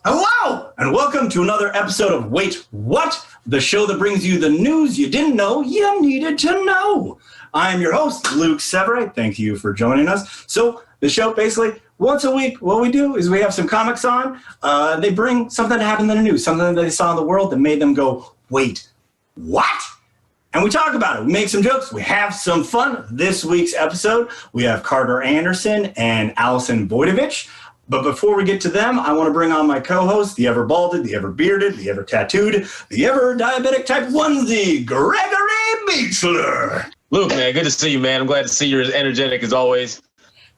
Hello, and welcome to another episode of Wait, What? The show that brings you the news you didn't know you needed to know. I am your host, Luke Severeid. Thank you for joining us. So the show, basically, once a week, what we do is we have some comics on. They bring something that happened in the news, something that they saw in the world that made them go, wait, what? And we talk about it. We make some jokes. We have some fun. This week's episode, we have Carter Anderson and Allison Wojtowecz. But before we get to them, I want to bring on my co-host, the ever balded, the ever bearded, the ever tattooed, the ever diabetic type onesie, Gregory Beachler. Luke, man, good to see you, man. I'm glad to see you're as energetic as always.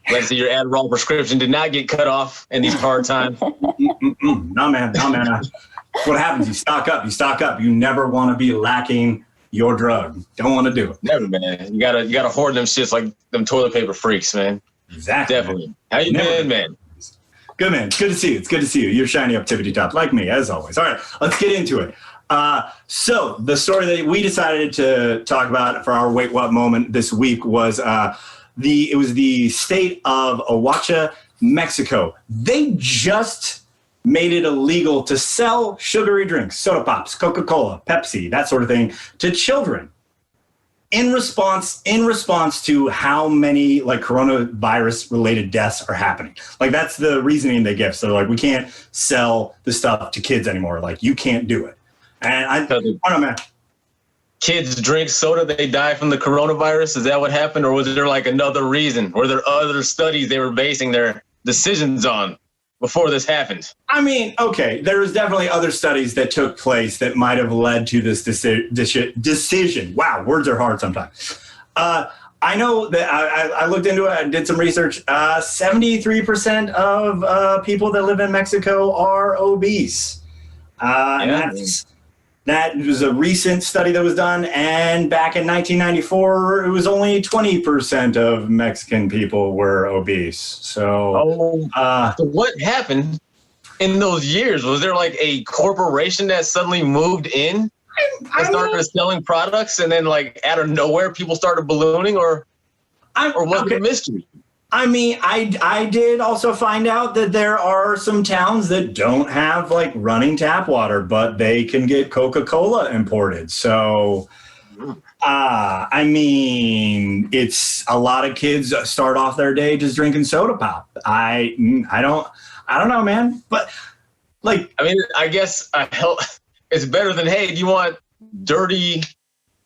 Glad to see your Adderall prescription did not get cut off in these hard times. No, man. What happens? You stock up. You never want to be lacking your drug. Don't want to do it. Never, man. You gotta hoard them shits like them toilet paper freaks, man. Exactly. Definitely. Man. How you been, man? Good, man. It's good to see you. You're shiny up tippity top, like me, as always. All right, let's get into it. So the story that we decided to talk about for our Wait What moment this week was the state of Oaxaca, Mexico. They just made it illegal to sell sugary drinks, soda pops, Coca-Cola, Pepsi, that sort of thing, to children in response to how many like coronavirus related deaths are happening. Like that's the reasoning they give. So like we can't sell the stuff to kids anymore. Like you can't do it. And I don't know, man. Kids drink soda, they die from the coronavirus. Is that what happened? Or was there like another reason? Were there other studies they were basing their decisions on before this happened? I mean, okay, there was definitely other studies that took place that might have led to this decision. Wow, words are hard sometimes. I know that I looked into it, I did some research. 73% of people that live in Mexico are obese. That was a recent study that was done, and back in 1994, it was only 20% of Mexican people were obese. So, so what happened in those years? Was there like a corporation that suddenly moved in and started selling products, and then like out of nowhere, people started ballooning, or was it a mystery? I mean, I did also find out that there are some towns that don't have like running tap water, but they can get Coca-Cola imported. So, I mean, it's a lot of kids start off their day just drinking soda pop. I don't know, man. But like, I mean, I guess it's better than, hey, do you want dirty,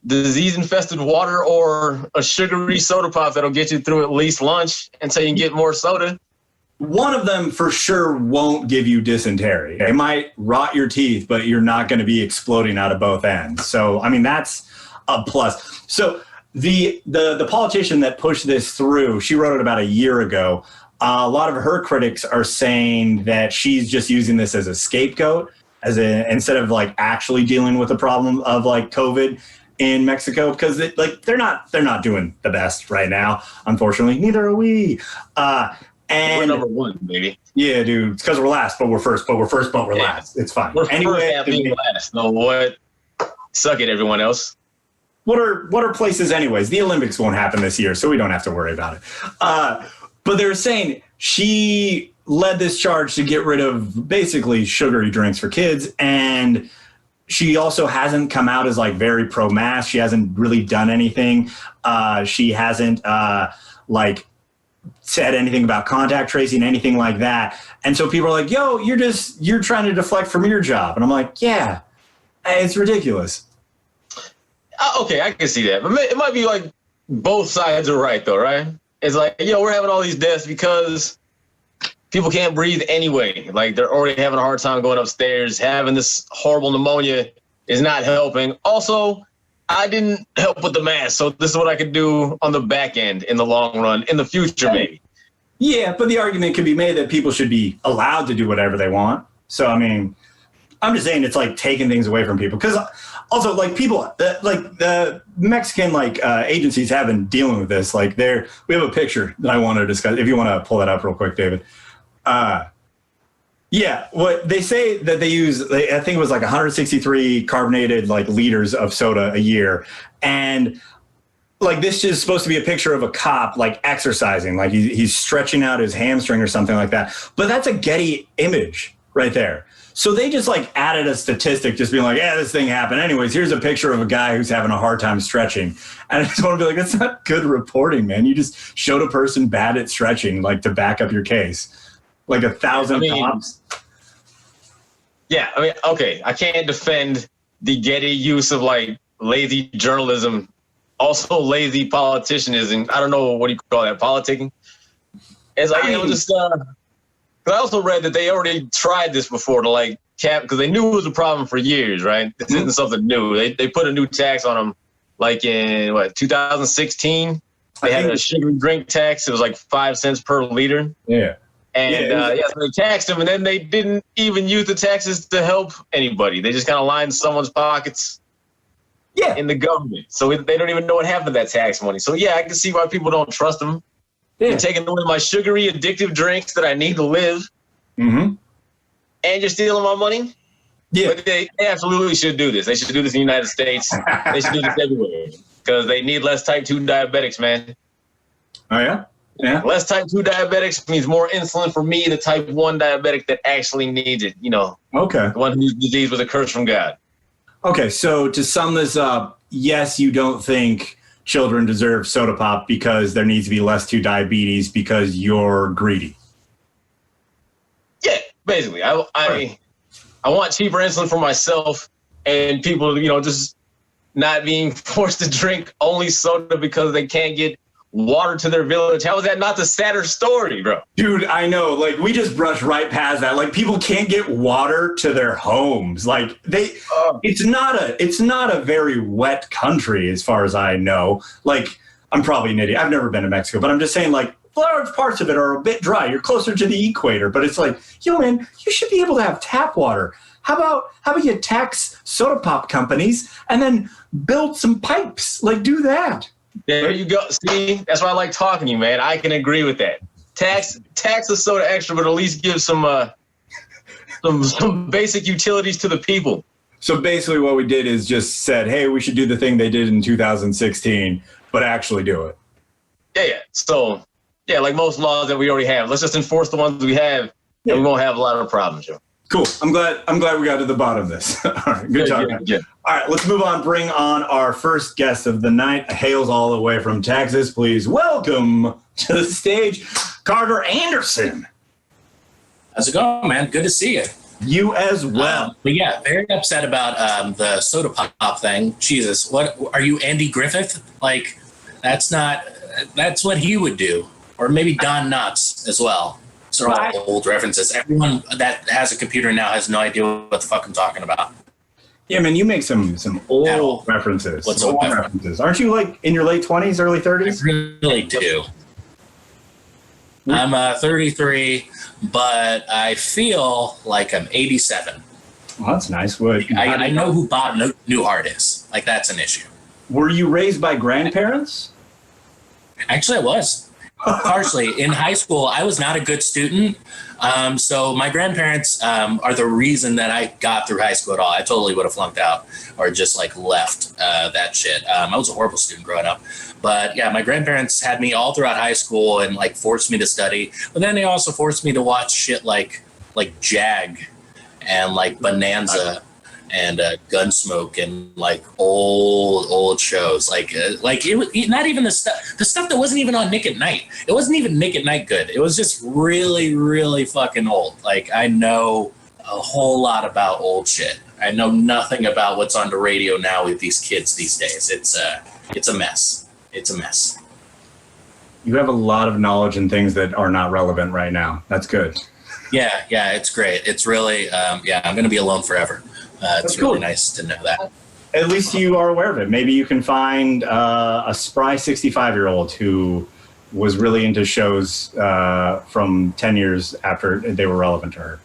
disease-infested water or a sugary soda pop that'll get you through at least lunch until you can get more soda? One of them for sure won't give you dysentery. It might rot your teeth, but you're not going to be exploding out of both ends. So, I mean, that's a plus. So the politician that pushed this through, she wrote it about a year ago. A lot of her critics are saying that she's just using this as a scapegoat, instead of like actually dealing with the problem of like COVID in Mexico, because they're not doing the best right now, unfortunately. Neither are we. And we're number one, baby. Yeah, dude. It's because we're last, but we're first. But we're first, but we're last. It's fine. We're anyway, first being last. No, what? Suck it, everyone else. What are places anyways? The Olympics won't happen this year, so we don't have to worry about it. But they're saying she led this charge to get rid of basically sugary drinks for kids, and she also hasn't come out as like very pro-mask. She hasn't really done anything. She hasn't like said anything about contact tracing, anything like that. And so people are like, yo, you're trying to deflect from your job. And I'm like, yeah, it's ridiculous. Okay, I can see that. But it might be like both sides are right though, right? It's like, we're having all these deaths because people can't breathe anyway. Like they're already having a hard time going upstairs. Having this horrible pneumonia is not helping. Also, I didn't help with the mask, so this is what I could do on the back end in the long run, in the future maybe. Yeah, but the argument could be made that people should be allowed to do whatever they want. So, I mean, I'm just saying it's like taking things away from people. Because also, like people, like the Mexican agencies have been dealing with this. Like we have a picture that I want to discuss. If you want to pull that up real quick, David. Yeah, what they say that they use, I think it was like 163 carbonated like liters of soda a year. And like this is supposed to be a picture of a cop like exercising, like he's stretching out his hamstring or something like that. But that's a Getty image. right there. So they just like added a statistic, just being like, yeah, this thing happened. Anyways, here's a picture of a guy who's having a hard time stretching. And I just want to be like, that's not good reporting, man. You just showed a person bad at stretching, like to back up your case. Like 1,000 cops. Yeah, I mean, okay, I can't defend the Getty use of like lazy journalism, also lazy politicianism. I don't know, what do you call that, politicking? It's like, it was just, because I also read that they already tried this before to like cap, because they knew it was a problem for years, right? This isn't something new. They put a new tax on them like in, 2016? They had a sugary drink tax. It was like 5 cents per liter. Yeah. And so they taxed them, and then they didn't even use the taxes to help anybody. They just kind of lined someone's pockets in the government. So they don't even know what happened to that tax money. So, yeah, I can see why people don't trust them. Yeah. You're taking away my sugary, addictive drinks that I need to live, and you're stealing my money? Yeah. But they absolutely should do this. They should do this in the United States. They should do this everywhere because they need less type 2 diabetics, man. Oh, yeah? Yeah. Less type 2 diabetics means more insulin for me, the type 1 diabetic that actually needs it, Okay. The one whose disease was a curse from God. Okay, so to sum this up, yes, you don't think children deserve soda pop because there needs to be less 2 diabetes because you're greedy. Yeah, basically. I want cheaper insulin for myself and people, just not being forced to drink only soda because they can't get water to their village. How is that not the sadder story, bro? Dude, I know. Like, we just brushed right past that. Like, people can't get water to their homes. Like, it's not a very wet country as far as I know. Like, I'm probably an idiot. I've never been to Mexico, but I'm just saying, like, large parts of it are a bit dry. You're closer to the equator, but it's like, man, you should be able to have tap water. How about you tax soda pop companies and then build some pipes? Like, do that. There you go. See, that's why I like talking to you, man. I can agree with that. Tax the soda extra, but at least give some basic utilities to the people. So basically what we did is just said, hey, we should do the thing they did in 2016, but actually do it. Yeah. So, yeah, like most laws that we already have, let's just enforce the ones we have, and we won't have a lot of problems, Joe. Cool. I'm glad we got to the bottom of this. All right. Good job. Yeah. All right. Let's move on. Bring on our first guest of the night. Hails all the way from Texas. Please welcome to the stage, Carter Anderson. How's it going, man? Good to see you. You as well. But yeah, very upset about the soda pop thing. Jesus, what are you, Andy Griffith? Like, that's what he would do. Or maybe Don Knotts as well. These are all old references. Everyone that has a computer now has no idea what the fuck I'm talking about. Yeah, man, you make some old references. What's old references? Aren't you like in your late 20s, early 30s? I really do. I'm 33, but I feel like I'm 87. Well, that's nice. I know who Bob Newhart is. Like, that's an issue. Were you raised by grandparents? Actually, I was. Partially. In high school, I was not a good student. So my grandparents are the reason that I got through high school at all. I totally would have flunked out or just like left that shit. I was a horrible student growing up. But yeah, my grandparents had me all throughout high school and like forced me to study. But then they also forced me to watch shit like Jag and like Bonanza and Gunsmoke and like old shows, like it was not even the stuff that wasn't even on Nick at Night. It wasn't even Nick at Night good. It was just really, really fucking old. Like, I know a whole lot about old shit. I know nothing about what's on the radio now with these kids these days. It's a mess. It's a mess. You have a lot of knowledge in things that are not relevant right now. That's good. Yeah, it's great. It's really, I'm going to be alone forever. It's really nice to know that. At least you are aware of it. Maybe you can find a spry 65-year-old who was really into shows from 10 years after they were relevant to her.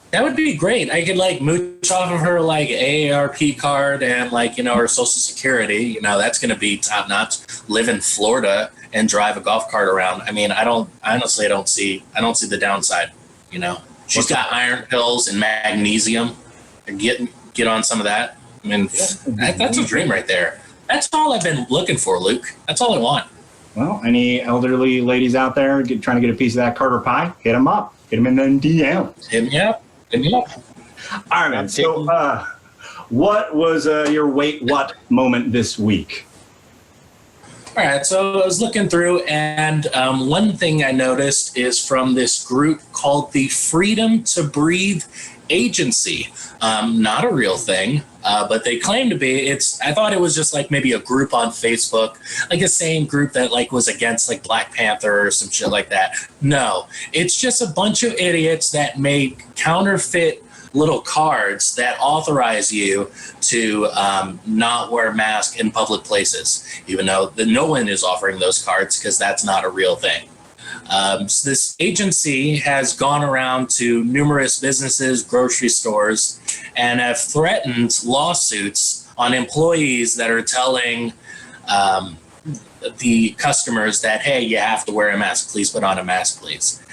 That would be great. I could like mooch off of her like AARP card and like, her social security. That's going to be top notch. Live in Florida and drive a golf cart around. I mean, I don't see the downside. She's got iron pills and magnesium. Get on some of that. I mean, that's a dream right there. That's all I've been looking for, Luke. That's all I want. Well, any elderly ladies out there trying to get a piece of that Carter pie, hit them up. Hit them in the DM. Hit me up. Hit me up. All right, man. So what was your wait what moment this week? All right, so I was looking through, and one thing I noticed is from this group called the Freedom to Breathe Agency. Not a real thing, but they claim to be. I thought it was just like maybe a group on Facebook, like the same group that like was against like Black Panther or some shit like that. No, it's just a bunch of idiots that make counterfeit little cards that authorize you to not wear a mask in public places, even though no one is offering those cards because that's not a real thing. So this agency has gone around to numerous businesses, grocery stores, and have threatened lawsuits on employees that are telling the customers that, hey, you have to wear a mask. Please put on a mask, please.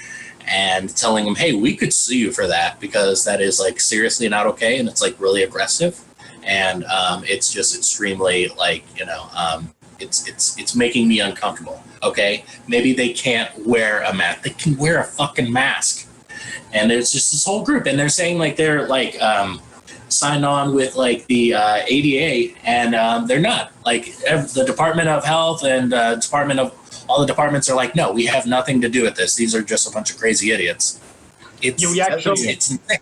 And telling them, hey, we could sue you for that because that is like seriously not okay, and it's like really aggressive, and it's just extremely like it's making me uncomfortable. Okay, maybe they can't wear a mask. They can wear a fucking mask. And there's just this whole group, and they're saying like they're like signed on with like the ADA, and they're not. Like the Department of Health and all the departments are like, no, we have nothing to do with this. These are just a bunch of crazy idiots. It's insane.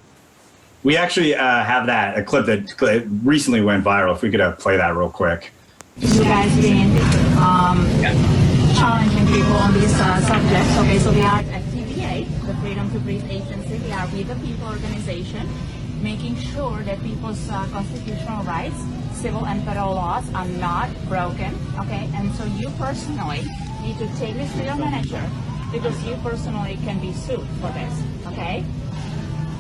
We actually have a clip that recently went viral. If we could play that real quick. You guys been challenging people on these subjects. Okay, so we are at FTBA, the Freedom to Breathe Agency. We are with the people organization, making sure that people's constitutional rights, civil and federal laws are not broken. Okay, and so you personally need to take this to your manager because you personally can be sued for this. Okay.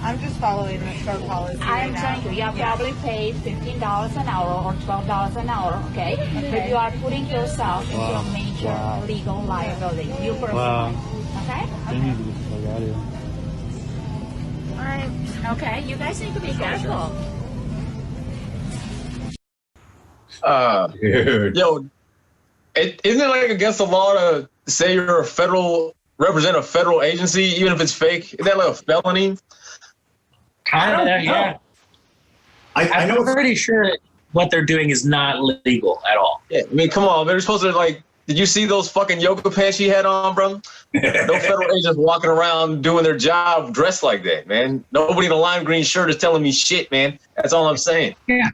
I'm just following the show policy. I'm telling you, you are probably paid $15 an hour or $12 an hour, okay? But you are putting yourself into a major legal liability. You personally, okay? All right. Okay, you guys need to be careful. Dude. Yo, isn't it like against the law to say you're represent a federal agency, even if it's fake? Is that like a felony? Yeah. I know. I'm pretty sure what they're doing is not legal at all. Yeah, I mean, come on, they're supposed to like. Did you see those fucking yoga pants she had on, bro? No federal agents walking around doing their job dressed like that, man. Nobody in a lime green shirt is telling me shit, man. That's all I'm saying. Yeah.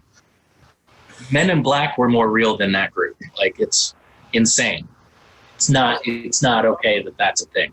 Men in Black were more real than that group. Like, it's insane. It's not okay that that's a thing.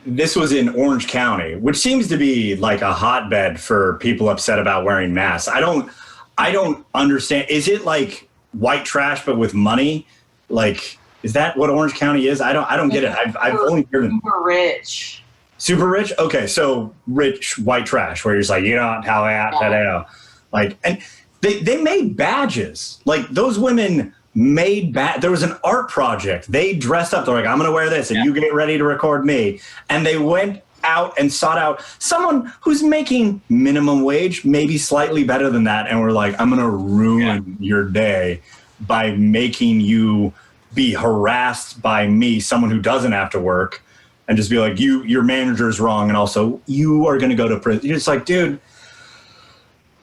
This was in Orange County, which seems to be like a hotbed for people upset about wearing masks. I don't understand. Is it like white trash but with money? Like, is that what Orange County is? I don't get it. I've only heard Super rich. Super rich? Okay, so rich white trash where you're just like, you don't how that like, and they made badges. Like those women made there was an art project. They dressed up. They're like, I'm going to wear this and you get ready to record me. And they went out and sought out someone who's making minimum wage, maybe slightly better than that. And we're like, I'm going to ruin your day by making you be harassed by me, someone who doesn't have to work, and just be like, your manager's wrong. And also you are going to go to prison. You're just like, dude,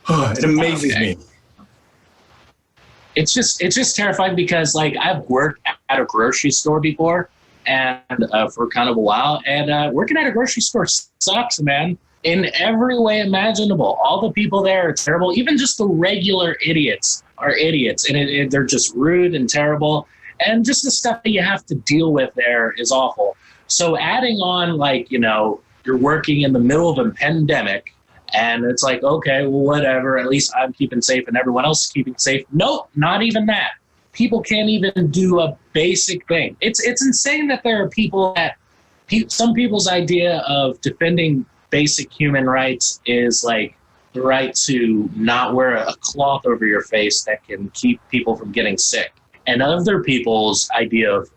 it amazes me. It's just terrifying because like I've worked at a grocery store before and for kind of a while, and working at a grocery store sucks, man, in every way imaginable. All the people there are terrible. Even just the regular idiots are idiots, and they're just rude and terrible, and just the stuff that you have to deal with there is awful. So adding on, like, you're working in the middle of a pandemic, and it's like, okay, well, whatever. At least I'm keeping safe and everyone else is keeping safe. Nope, not even that. People can't even do a basic thing. It's insane that there are people that some people's idea of defending basic human rights is like the right to not wear a cloth over your face that can keep people from getting sick. And other people's idea of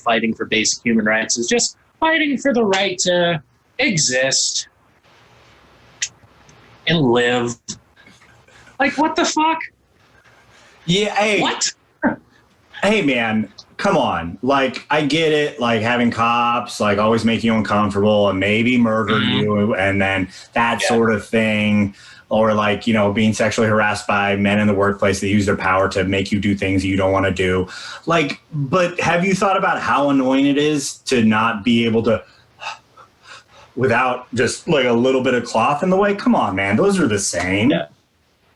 fighting for basic human rights is just fighting for the right to exist and live. Like, what the fuck? Yeah. Hey, what? Hey, man. come on. Like, I get it. Like, having cops, like, always make you uncomfortable and maybe murder you and then that sort of thing. Or, like, you know, being sexually harassed by men in the workplace that use their power to make you do things you don't want to do. Like, but have you thought about how annoying it is to not be able to, without just, like, a little bit of cloth in the way? Come on, man. Those are the same. Yeah.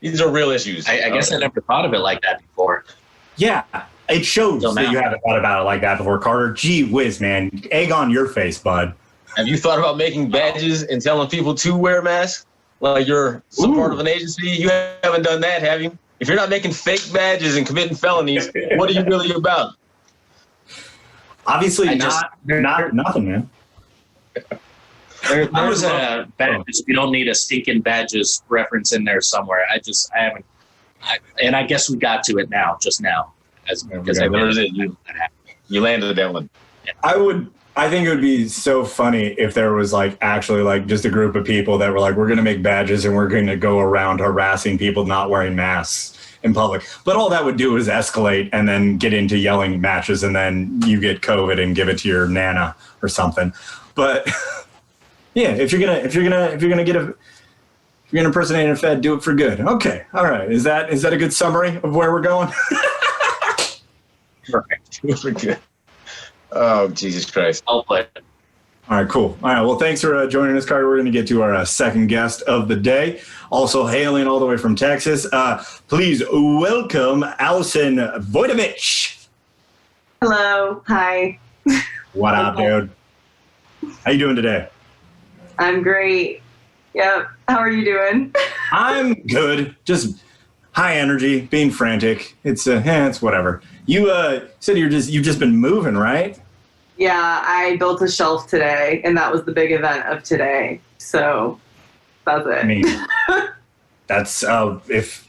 These are real issues. I guess I never thought of it like that before. Yeah. It shows that you haven't thought about it like that before, Carter. Gee whiz, man. Egg on your face, bud. Have you thought about making badges and telling people to wear masks? Like you're some part of an agency? You haven't done that, have you? If you're not making fake badges and committing felonies, what are you really about? Obviously nothing, man. There's a badges. We don't need a stinking badges reference in there somewhere. I haven't. And I guess we got to it now, just now. You landed that one. I think it would be so funny if there was like actually like just a group of people that were like, we're going to make badges and we're going to go around harassing people not wearing masks in public. But all that would do is escalate and then get into yelling matches, and then you get COVID and give it to your nana or something. But yeah, if you're gonna impersonate a Fed, do it for good. Okay, all right. Is that a good summary of where we're going? Perfect. For good. Oh, Jesus Christ. I'll play it. All right, cool. All right, well, thanks for joining us, Carter. We're going to get to our second guest of the day, also hailing all the way from Texas. Please welcome Allison Wojtowecz. Hello. Hi. What up, dude? How you doing today? I'm great. Yep. How are you doing? I'm good. Just high energy, being frantic. It's whatever. You said you've just been moving, right? Yeah, I built a shelf today, and that was the big event of today. So that's it. I mean, that's if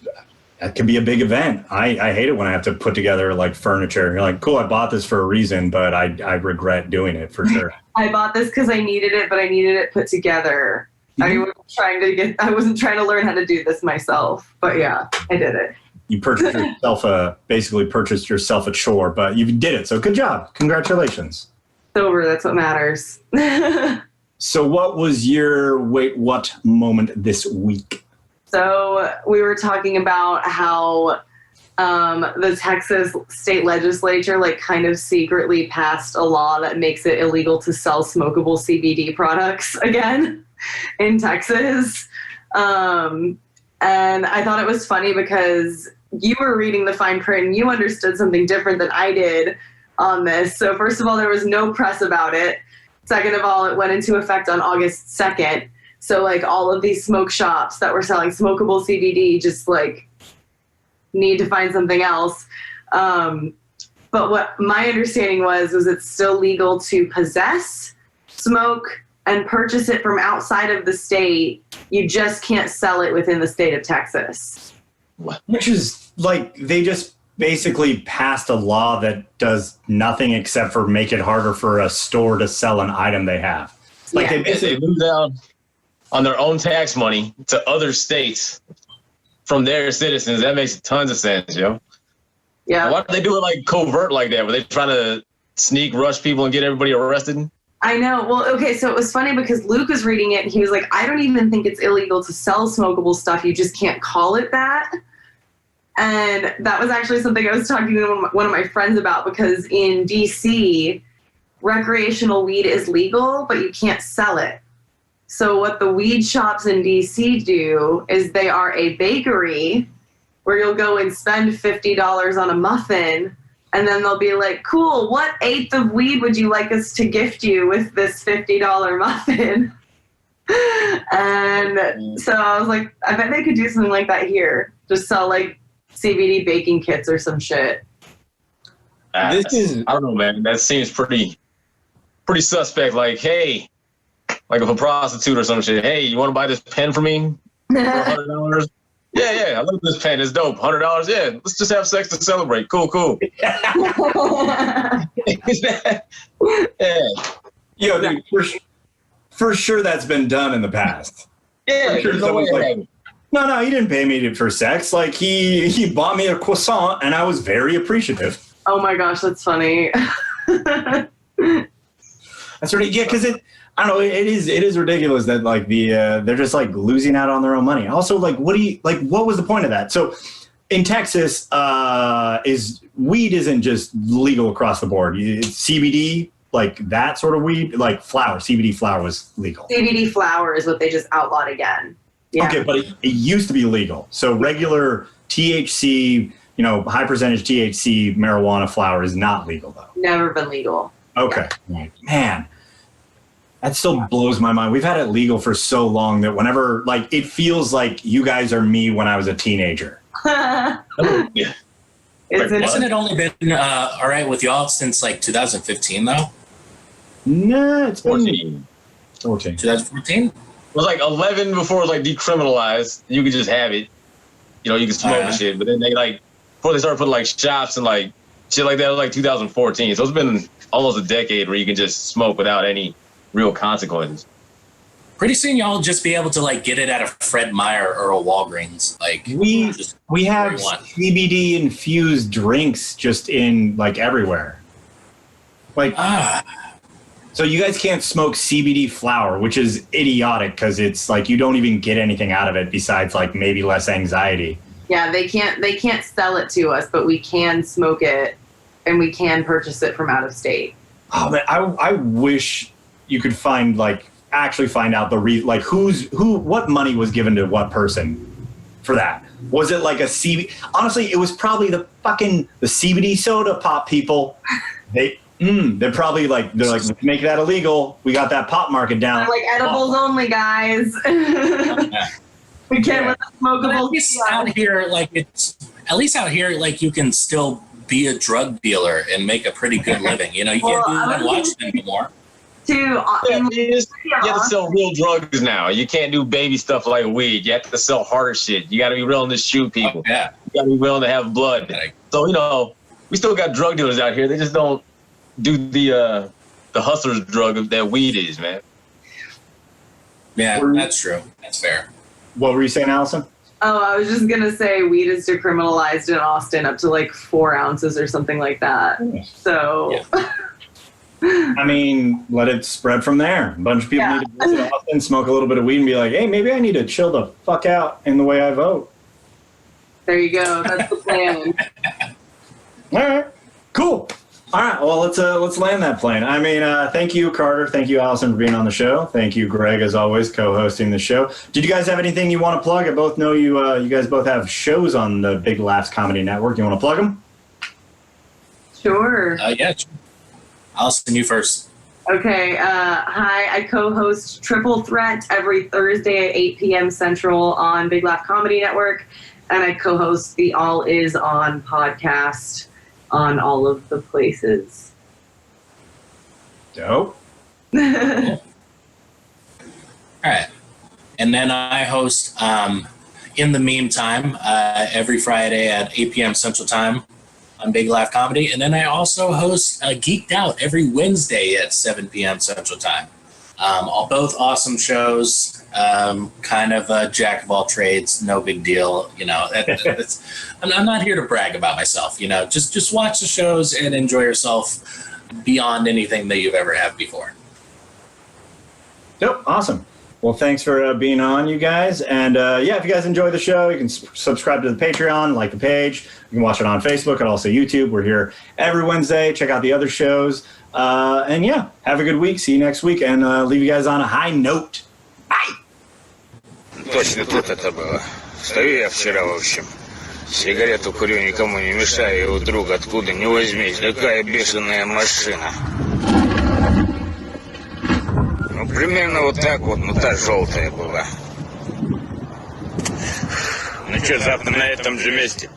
that can be a big event. I hate it when I have to put together like furniture. You're like, cool, I bought this for a reason, but I regret doing it for sure. I bought this because I needed it, but I needed it put together. I wasn't trying to learn how to do this myself, but yeah, I did it. You basically purchased yourself a chore, but you did it. So good job. Congratulations. It's over. That's what matters. So what was your what moment this week? So we were talking about how the Texas state legislature like kind of secretly passed a law that makes it illegal to sell smokable CBD products again in Texas. And I thought it was funny because you were reading the fine print and you understood something different than I did on this. So first of all, there was no press about it. Second of all, it went into effect on August 2nd. So like all of these smoke shops that were selling smokable CBD just like need to find something else. But what my understanding was it's still legal to possess, smoke, and purchase it from outside of the state. You just can't sell it within the state of Texas. Which is like they just basically passed a law that does nothing except for make it harder for a store to sell an item they have. Like Yeah. They lose out on their own tax money to other states from their citizens. That makes tons of sense, yo. Yeah. Why do they do it like covert like that? Were they trying to sneak rush people and get everybody arrested? I know. Well, okay, so it was funny because Luke was reading it and he was like, I don't even think it's illegal to sell smokable stuff. You just can't call it that. And that was actually something I was talking to one of my friends about because in DC, recreational weed is legal, but you can't sell it. So what the weed shops in DC do is they are a bakery where you'll go and spend $50 on a muffin, and then they'll be like, cool, what eighth of weed would you like us to gift you with this $50 muffin? And so I was like, I bet they could do something like that here. Just sell like CBD baking kits or some shit. I don't know, man. That seems pretty suspect. Like, hey, like if a prostitute or some shit, hey, you want to buy this pen for me for $100? Yeah, I love this pen. It's dope. $100? Yeah, let's just have sex to celebrate. Cool. Yeah. Yo, dude, for sure that's been done in the past. Yeah, sure no way like, no, he didn't pay me for sex. Like he bought me a croissant and I was very appreciative. Oh my gosh, that's funny. That's right. Yeah, because I don't know. It is ridiculous that like they're just like losing out on their own money. Also, like, what was the point of that? So, in Texas, weed isn't just legal across the board. It's CBD, like that sort of weed, like flower. CBD flower was legal. CBD flower is what they just outlawed again. Yeah. Okay, but it used to be legal. So regular THC, high percentage THC marijuana flower is not legal though. Never been legal. Okay, right. Man, that still blows my mind. We've had it legal for so long that whenever, like, it feels like you guys are me when I was a teenager. Yeah. Hasn't it only been all right with y'all since like 2015 though? No, it's been 14. 2014? It was like 11 before it was like decriminalized. You could just have it. You could smoke and shit. But then they before they started putting like shops and like shit like that, it was like 2014. So it's been almost a decade where you can just smoke without any real consequences. Pretty soon y'all just be able to like get it at a Fred Meyer or a Walgreens. Like we have CBD infused drinks just in like everywhere. Like so you guys can't smoke CBD flower, which is idiotic because it's like you don't even get anything out of it besides like maybe less anxiety. Yeah, they can't sell it to us, but we can smoke it and we can purchase it from out of state. Oh man, I wish you could actually find out what money was given to what person for that. Was it like a CBD? Honestly, it was probably the CBD soda pop people. They're probably they're like, make that illegal. We got that pop market down. They're like edibles only, guys. We can't let the smokables. At least out here, like you can still be a drug dealer and make a pretty good living. You can't do that in Washington anymore. You have to sell real drugs now. You can't do baby stuff like weed. You have to sell harder shit. You got to be willing to shoot people. Yeah. You got to be willing to have blood. So, we still got drug dealers out here. They just don't do the hustler's drug that weed is, man. Yeah, that's true. That's fair. What were you saying, Allison? Oh, I was just going to say weed is decriminalized in Austin up to like 4 ounces or something like that. So... Yeah. I mean, let it spread from there. A bunch of people need to visit Austin, smoke a little bit of weed, and be like, hey, maybe I need to chill the fuck out in the way I vote. There you go. That's the plan. All right. Cool. All right. Well, let's land that plane. I mean, thank you, Carter. Thank you, Allison, for being on the show. Thank you, Greg, as always, co-hosting the show. Did you guys have anything you want to plug? I both know you guys both have shows on the Big Laughs Comedy Network. You want to plug them? Sure. Yeah. Allison, you first. Okay. Hi, I co-host Triple Threat every Thursday at 8 p.m. Central on Big Laugh Comedy Network, and I co-host the All Is On podcast on all of the places. Dope. Cool. All right. And then I host In the Meantime every Friday at 8 p.m. Central Time on Big Laugh Comedy. And then I also host Geeked Out every Wednesday at 7 p.m. Central Time. Both awesome shows, kind of a jack of all trades, no big deal. I'm not here to brag about myself. Just watch the shows and enjoy yourself beyond anything that you've ever had before. Yep, awesome. Well, thanks for being on, you guys. And if you guys enjoy the show, you can subscribe to the Patreon, like the page. You can watch it on Facebook and also YouTube. We're here every Wednesday. Check out the other shows. And have a good week. See you next week. And leave you guys on a high note. Bye. Точно тут это было. Стою я вчера, в общем. Сигарету курю, никому не мешаю. И вдруг откуда ни возьмись, такая бешеная машина. Примерно вот так вот, та желтая была. Ну что, завтра на этом же месте?